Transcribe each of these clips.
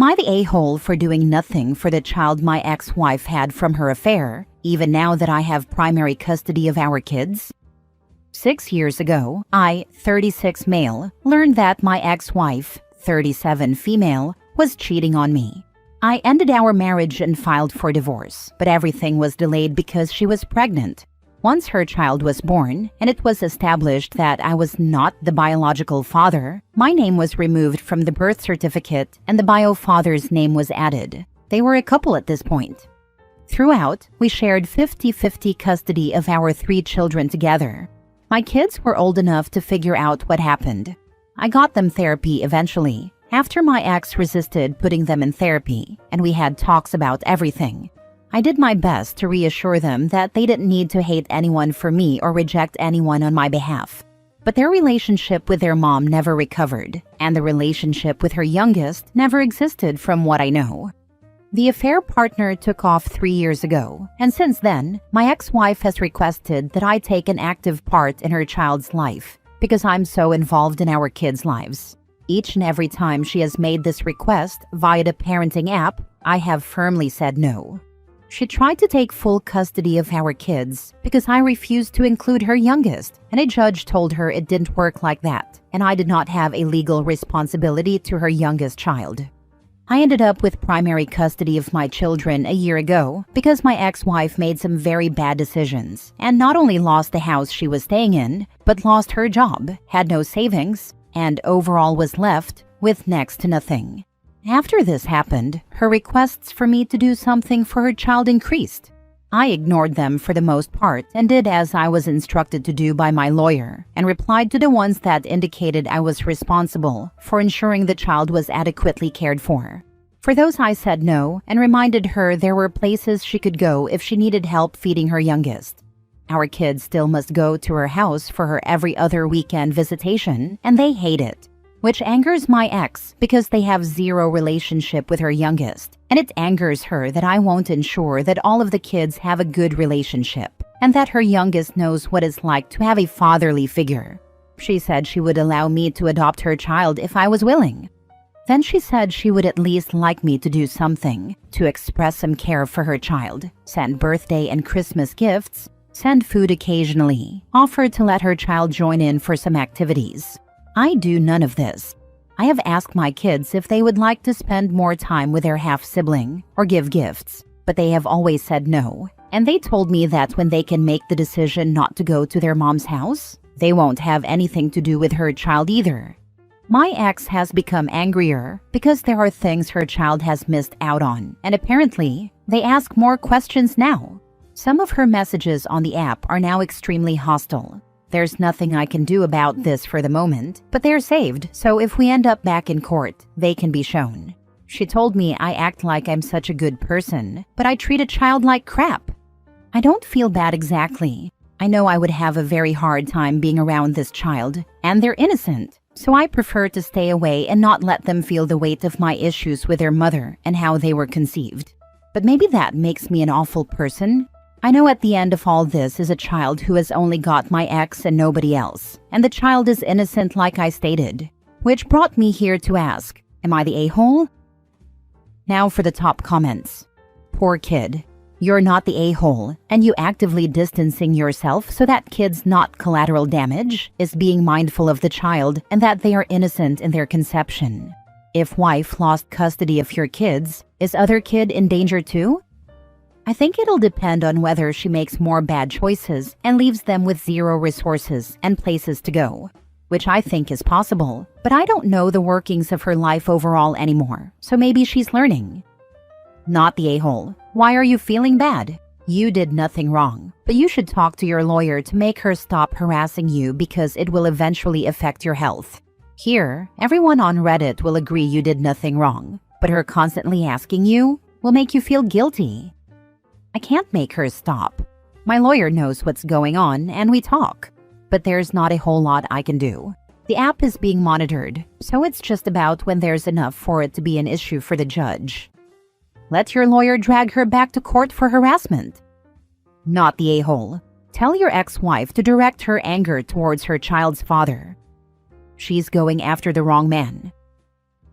I the a-hole for doing nothing for the child my ex-wife had from her affair, even now that I have primary custody of our kids? 6 years ago, I, 36 male, learned that my ex-wife, 37 female, was cheating on me. I ended our marriage and filed for divorce, but everything was delayed because she was pregnant. Once her child was born, and it was established that I was not the biological father, my name was removed from the birth certificate and the bio father's name was added. They were a couple at this point. Throughout, we shared 50-50 custody of our 3 children together. My kids were old enough to figure out what happened. I got them therapy eventually, after my ex resisted putting them in therapy, and we had talks about everything. I did my best to reassure them that they didn't need to hate anyone for me or reject anyone on my behalf. But their relationship with their mom never recovered, and the relationship with her youngest never existed from what I know. The affair partner took off 3 years ago, and since then, my ex-wife has requested that I take an active part in her child's life because I'm so involved in our kids' lives. Each and every time she has made this request via the parenting app, I have firmly said no. She tried to take full custody of our kids because I refused to include her youngest, and a judge told her it didn't work like that, and I did not have a legal responsibility to her youngest child. I ended up with primary custody of my children a year ago because my ex-wife made some very bad decisions and not only lost the house she was staying in, but lost her job, had no savings, and overall was left with next to nothing. After this happened, her requests for me to do something for her child increased. I ignored them for the most part and did as I was instructed to do by my lawyer, and replied to the ones that indicated I was responsible for ensuring the child was adequately cared for. For those I said no and reminded her there were places she could go if she needed help feeding her youngest. Our kids still must go to her house for her every other weekend visitation, and they hate it, which angers my ex because they have zero relationship with her youngest, and it angers her that I won't ensure that all of the kids have a good relationship, and that her youngest knows what it's like to have a fatherly figure. She said she would allow me to adopt her child if I was willing. Then she said she would at least like me to do something, to express some care for her child, send birthday and Christmas gifts, send food occasionally, offer to let her child join in for some activities. I do none of this. I have asked my kids if they would like to spend more time with their half-sibling or give gifts, but they have always said no, and they told me that when they can make the decision not to go to their mom's house, they won't have anything to do with her child either. My ex has become angrier because there are things her child has missed out on, and apparently, they ask more questions now. Some of her messages on the app are now extremely hostile. There's nothing I can do about this for the moment, but they're saved, so if we end up back in court, they can be shown. She told me I act like I'm such a good person, but I treat a child like crap. I don't feel bad exactly. I know I would have a very hard time being around this child, and they're innocent, so I prefer to stay away and not let them feel the weight of my issues with their mother and how they were conceived. But maybe that makes me an awful person. I know at the end of all this is a child who has only got my ex and nobody else, and the child is innocent like I stated, which brought me here to ask, am I the a-hole? Now for the top comments. Poor kid. You're not the a-hole, and you actively distancing yourself so that kid's not collateral damage is being mindful of the child and that they are innocent in their conception. If wife lost custody of your kids, is other kid in danger too? I think it'll depend on whether she makes more bad choices and leaves them with zero resources and places to go, which I think is possible, but I don't know the workings of her life overall anymore, so maybe she's learning. Not the a-hole. Why are you feeling bad? You did nothing wrong, but you should talk to your lawyer to make her stop harassing you because it will eventually affect your health. Here, everyone on Reddit will agree you did nothing wrong, but her constantly asking you will make you feel guilty. I can't make her stop. My lawyer knows what's going on and we talk, but there's not a whole lot I can do. The app is being monitored, so it's just about when there's enough for it to be an issue for the judge. Let your lawyer drag her back to court for harassment. Not the a-hole. Tell your ex-wife to direct her anger towards her child's father. She's going after the wrong man.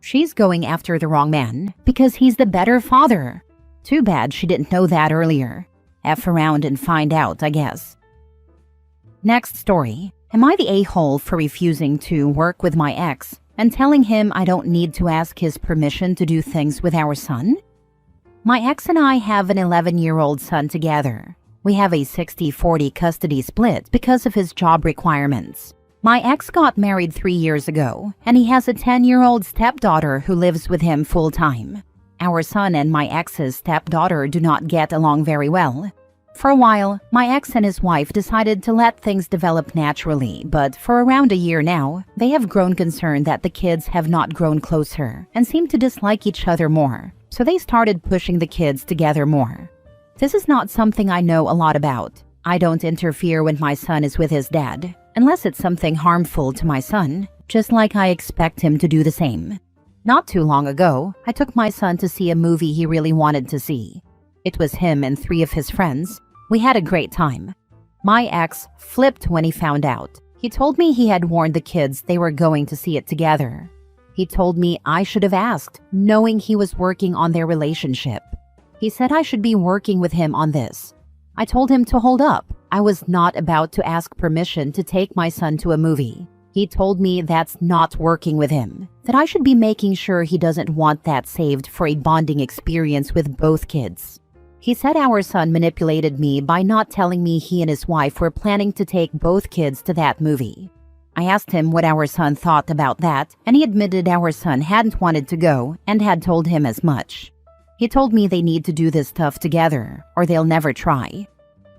She's going after the wrong man because he's the better father. Too bad she didn't know that earlier. F around and find out, I guess. Next story. Am I the a-hole for refusing to work with my ex and telling him I don't need to ask his permission to do things with our son? My ex and I have an 11-year-old son together. We have a 60-40 custody split because of his job requirements. My ex got married 3 years ago, and he has a 10-year-old stepdaughter who lives with him full-time. Our son and my ex's stepdaughter do not get along very well. For a while, my ex and his wife decided to let things develop naturally, but for around a year now, they have grown concerned that the kids have not grown closer and seem to dislike each other more, so they started pushing the kids together more. This is not something I know a lot about. I don't interfere when my son is with his dad, unless it's something harmful to my son, just like I expect him to do the same. Not too long ago, I took my son to see a movie he really wanted to see. It was him and 3 of his friends. We had a great time. My ex flipped when he found out. He told me he had warned the kids they were going to see it together. He told me I should have asked, knowing he was working on their relationship. He said I should be working with him on this. I told him to hold up. I was not about to ask permission to take my son to a movie. He told me that's not working with him, that I should be making sure he doesn't want that saved for a bonding experience with both kids. He said our son manipulated me by not telling me he and his wife were planning to take both kids to that movie. I asked him what our son thought about that, and he admitted our son hadn't wanted to go and had told him as much. He told me they need to do this stuff together, or they'll never try.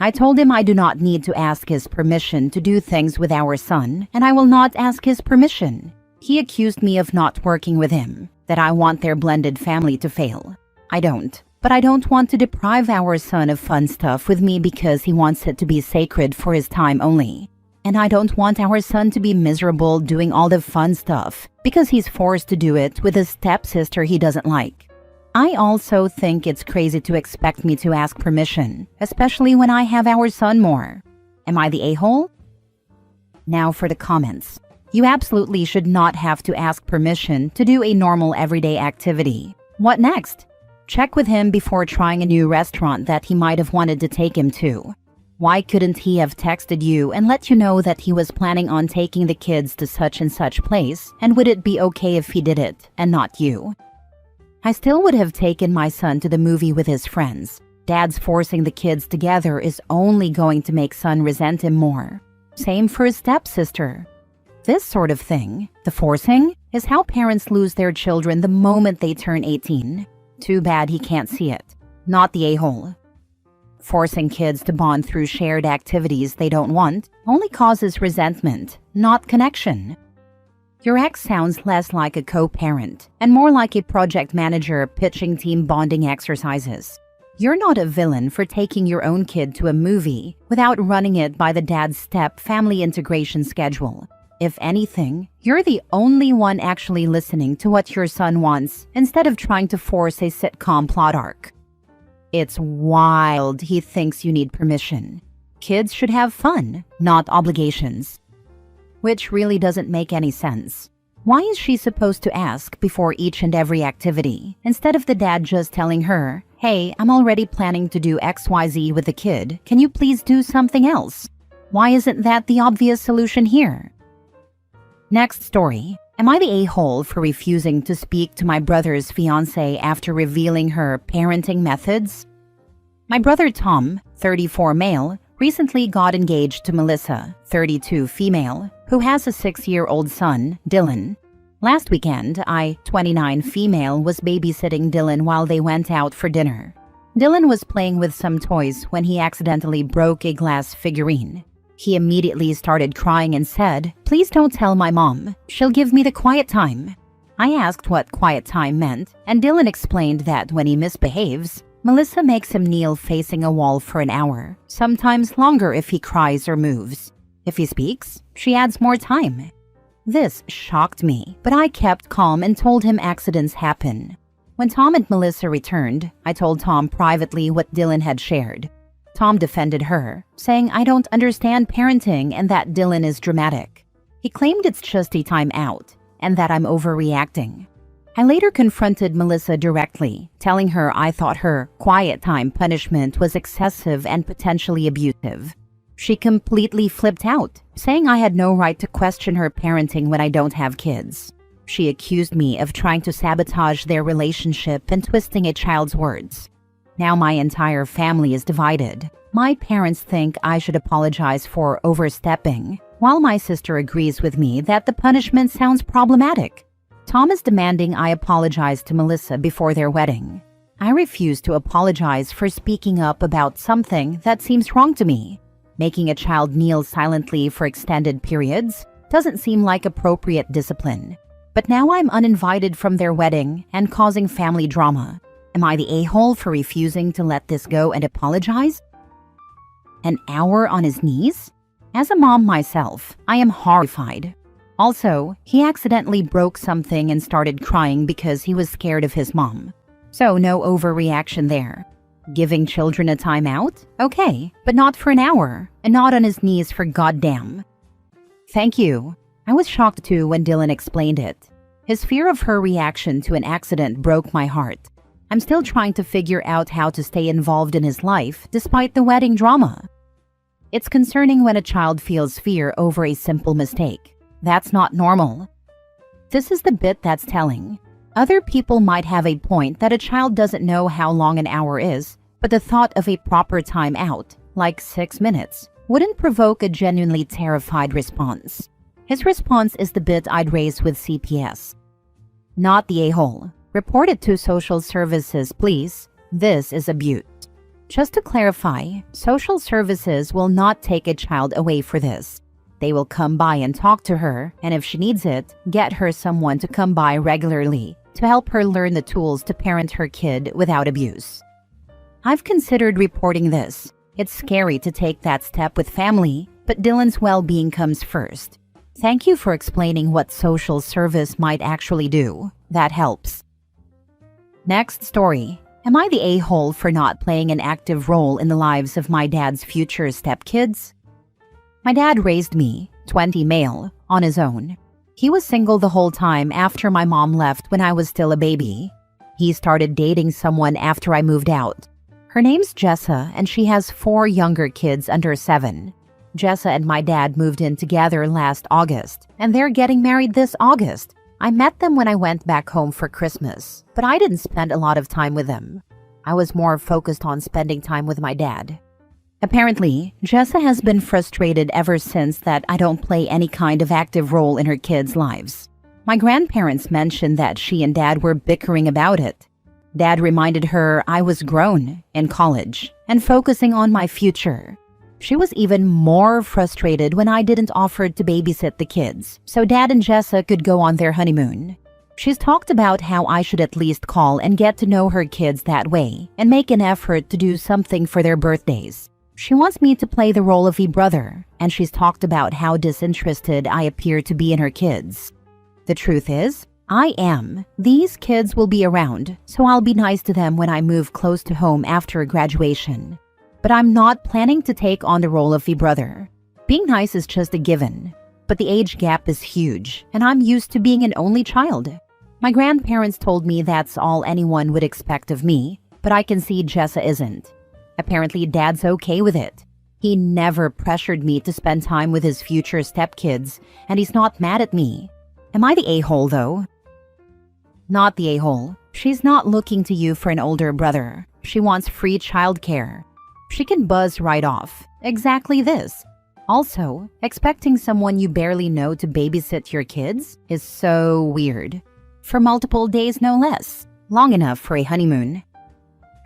I told him I do not need to ask his permission to do things with our son, and I will not ask his permission. He accused me of not working with him, that I want their blended family to fail. I don't. But I don't want to deprive our son of fun stuff with me because he wants it to be sacred for his time only. And I don't want our son to be miserable doing all the fun stuff because he's forced to do it with a stepsister he doesn't like. I also think it's crazy to expect me to ask permission, especially when I have our son more. Am I the a-hole? Now for the comments. You absolutely should not have to ask permission to do a normal everyday activity. What next? Check with him before trying a new restaurant that he might have wanted to take him to. Why couldn't he have texted you and let you know that he was planning on taking the kids to such and such place, and would it be okay if he did it and not you? I still would have taken my son to the movie with his friends. Dad's forcing the kids together is only going to make son resent him more. Same for his stepsister. This sort of thing, the forcing, is how parents lose their children the moment they turn 18. Too bad he can't see it. Not the a-hole. Forcing kids to bond through shared activities they don't want only causes resentment, not connection. Your ex sounds less like a co-parent and more like a project manager pitching team bonding exercises. You're not a villain for taking your own kid to a movie without running it by the dad's step family integration schedule. If anything, you're the only one actually listening to what your son wants instead of trying to force a sitcom plot arc. It's wild he thinks you need permission. Kids should have fun, not obligations. Which really doesn't make any sense. Why is she supposed to ask before each and every activity, instead of the dad just telling her, "Hey, I'm already planning to do XYZ with the kid. Can you please do something else?" Why isn't that the obvious solution here? Next story. Am I the a-hole for refusing to speak to my brother's fiancée after revealing her parenting methods? My brother Tom, 34 male, recently got engaged to Melissa, 32 female, who has a 6-year-old son, Dylan. Last weekend, I, 29 female, was babysitting Dylan while they went out for dinner. Dylan was playing with some toys when he accidentally broke a glass figurine. He immediately started crying and said, "Please don't tell my mom. She'll give me the quiet time." I asked what quiet time meant, and Dylan explained that when he misbehaves, Melissa makes him kneel facing a wall for an hour, sometimes longer if he cries or moves. If he speaks, she adds more time. This shocked me, but I kept calm and told him accidents happen. When Tom and Melissa returned, I told Tom privately what Dylan had shared. Tom defended her, saying I don't understand parenting and that Dylan is dramatic. He claimed it's just a time out, and that I'm overreacting. I later confronted Melissa directly, telling her I thought her quiet time punishment was excessive and potentially abusive. She completely flipped out, saying I had no right to question her parenting when I don't have kids. She accused me of trying to sabotage their relationship and twisting a child's words. Now my entire family is divided. My parents think I should apologize for overstepping, while my sister agrees with me that the punishment sounds problematic. Tom is demanding I apologize to Melissa before their wedding. I refuse to apologize for speaking up about something that seems wrong to me. Making a child kneel silently for extended periods doesn't seem like appropriate discipline. But now I'm uninvited from their wedding and causing family drama. Am I the a-hole for refusing to let this go and apologize? An hour on his knees? As a mom myself, I am horrified. Also, he accidentally broke something and started crying because he was scared of his mom. So no overreaction there. Giving children a timeout? Okay, but not for an hour, and not on his knees for goddamn. Thank you. I was shocked too when Dylan explained it. His fear of her reaction to an accident broke my heart. I'm still trying to figure out how to stay involved in his life despite the wedding drama. It's concerning when a child feels fear over a simple mistake. That's not normal. This is the bit that's telling. Other people might have a point that a child doesn't know how long an hour is, but the thought of a proper time out, like 6 minutes, wouldn't provoke a genuinely terrified response. His response is the bit I'd raise with CPS. Not the a-hole. Report it to social services, please. This is abuse. Just to clarify, social services will not take a child away for this. They will come by and talk to her, and if she needs it, get her someone to come by regularly to help her learn the tools to parent her kid without abuse. I've considered reporting this. It's scary to take that step with family, but Dylan's well-being comes first. Thank you for explaining what social service might actually do. That helps. Next story. Am I the a-hole for not playing an active role in the lives of my dad's future stepkids? My dad raised me, 20 male, on his own. He was single the whole time after my mom left when I was still a baby. He started dating someone after I moved out. Her name's Jessa, and she has 4 younger kids under 7. Jessa and my dad moved in together last August, and they're getting married this August. I met them when I went back home for Christmas, but I didn't spend a lot of time with them. I was more focused on spending time with my dad. Apparently, Jessa has been frustrated ever since that I don't play any kind of active role in her kids' lives. My grandparents mentioned that she and Dad were bickering about it. Dad reminded her I was grown, in college, and focusing on my future. She was even more frustrated when I didn't offer to babysit the kids, so Dad and Jessa could go on their honeymoon. She's talked about how I should at least call and get to know her kids that way, and make an effort to do something for their birthdays. She wants me to play the role of a brother, and she's talked about how disinterested I appear to be in her kids. The truth is, I am. These kids will be around, so I'll be nice to them when I move close to home after graduation. But I'm not planning to take on the role of a brother. Being nice is just a given, but the age gap is huge, and I'm used to being an only child. My grandparents told me that's all anyone would expect of me, but I can see Jessa isn't. Apparently, Dad's okay with it. He never pressured me to spend time with his future stepkids, and he's not mad at me. Am I the a-hole, though? Not the a-hole. She's not looking to you for an older brother. She wants free childcare. She can buzz right off. Exactly this. Also, expecting someone you barely know to babysit your kids is so weird. For multiple days, no less. Long enough for a honeymoon.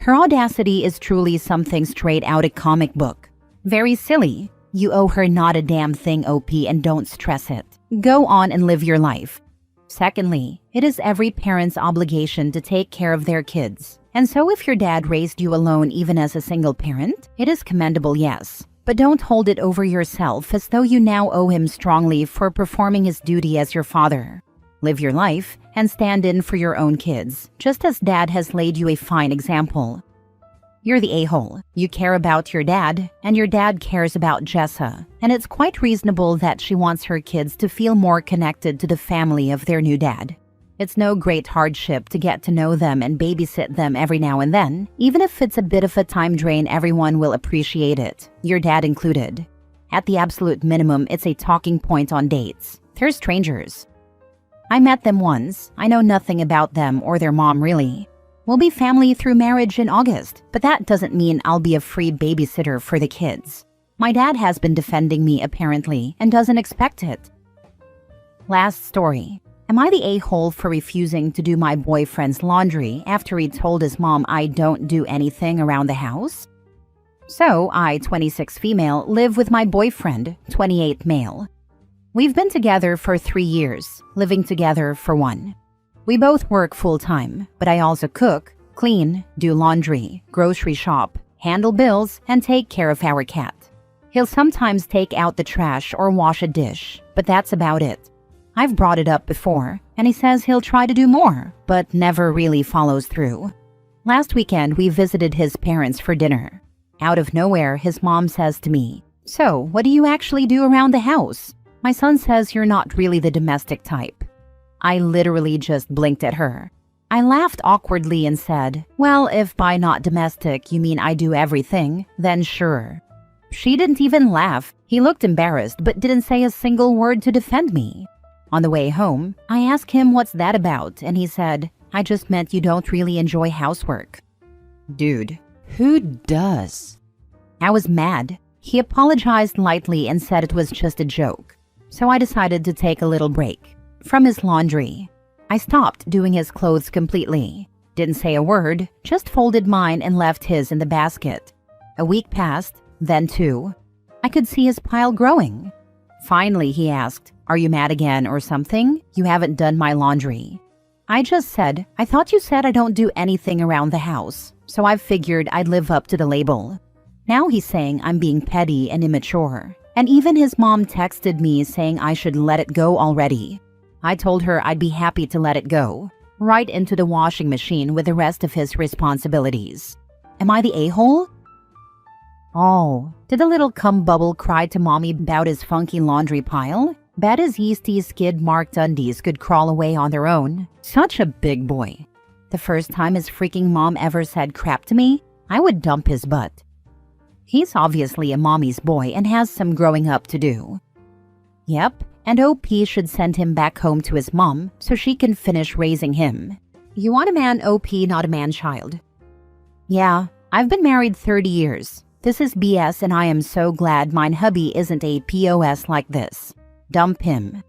Her audacity is truly something straight out a comic book. Very silly. You owe her not a damn thing, OP, and don't stress it. Go on and live your life. Secondly, it is every parent's obligation to take care of their kids. And so if your dad raised you alone even as a single parent, it is commendable, yes. But don't hold it over yourself as though you now owe him strongly for performing his duty as your father. Live your life and stand in for your own kids, just as Dad has laid you a fine example. You're the a-hole. You care about your dad, and your dad cares about Jessa, and it's quite reasonable that she wants her kids to feel more connected to the family of their new dad. It's no great hardship to get to know them and babysit them every now and then. Even if it's a bit of a time drain, everyone will appreciate it, your dad included. At the absolute minimum, it's a talking point on dates. They're strangers. I met them once. I know nothing about them or their mom, really. We'll be family through marriage in August, but that doesn't mean I'll be a free babysitter for the kids. My dad has been defending me, apparently, and doesn't expect it. Last story. Am I the a-hole for refusing to do my boyfriend's laundry after he told his mom I don't do anything around the house? So, I, 26 female, live with my boyfriend, 28 male. We've been together for 3 years, living together for 1. We both work full-time, but I also cook, clean, do laundry, grocery shop, handle bills, and take care of our cat. He'll sometimes take out the trash or wash a dish, but that's about it. I've brought it up before, and he says he'll try to do more, but never really follows through. Last weekend, we visited his parents for dinner. Out of nowhere, his mom says to me, "So, what do you actually do around the house? My son says you're not really the domestic type." I literally just blinked at her. I laughed awkwardly and said, "Well, if by not domestic you mean I do everything, then sure." She didn't even laugh. He looked embarrassed but didn't say a single word to defend me. On the way home, I asked him what's that about, and he said, "I just meant you don't really enjoy housework." Dude, who does? I was mad. He apologized lightly and said it was just a joke. So I decided to take a little break from his laundry. I stopped doing his clothes completely. Didn't say a word, just folded mine and left his in the basket. A week passed, then 2. I could see his pile growing. Finally, he asked, "Are you mad again or something? You haven't done my laundry." I just said, "I thought you said I don't do anything around the house, so I figured I'd live up to the label." Now he's saying I'm being petty and immature. And even his mom texted me saying I should let it go already. I told her I'd be happy to let it go, right into the washing machine with the rest of his responsibilities. Am I the a-hole? Oh, did the little cum bubble cry to mommy about his funky laundry pile? Bet his yeasty skid-marked undies could crawl away on their own. Such a big boy. The first time his freaking mom ever said crap to me, I would dump his butt. He's obviously a mommy's boy and has some growing up to do. Yep, and OP should send him back home to his mom so she can finish raising him. You want a man OP, not a man-child. Yeah, I've been married 30 years. This is BS and I am so glad mine hubby isn't a POS like this. Dump him.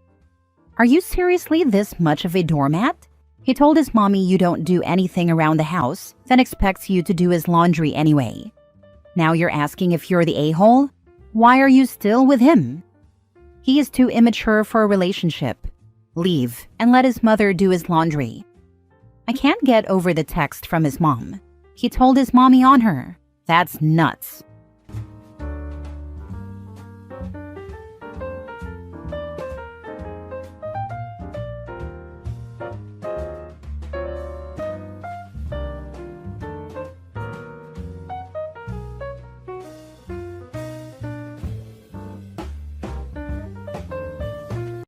Are you seriously this much of a doormat? He told his mommy you don't do anything around the house, then expects you to do his laundry anyway. Now you're asking if you're the a-hole? Why are you still with him? He is too immature for a relationship. Leave and let his mother do his laundry. I can't get over the text from his mom. He told his mommy on her. That's nuts.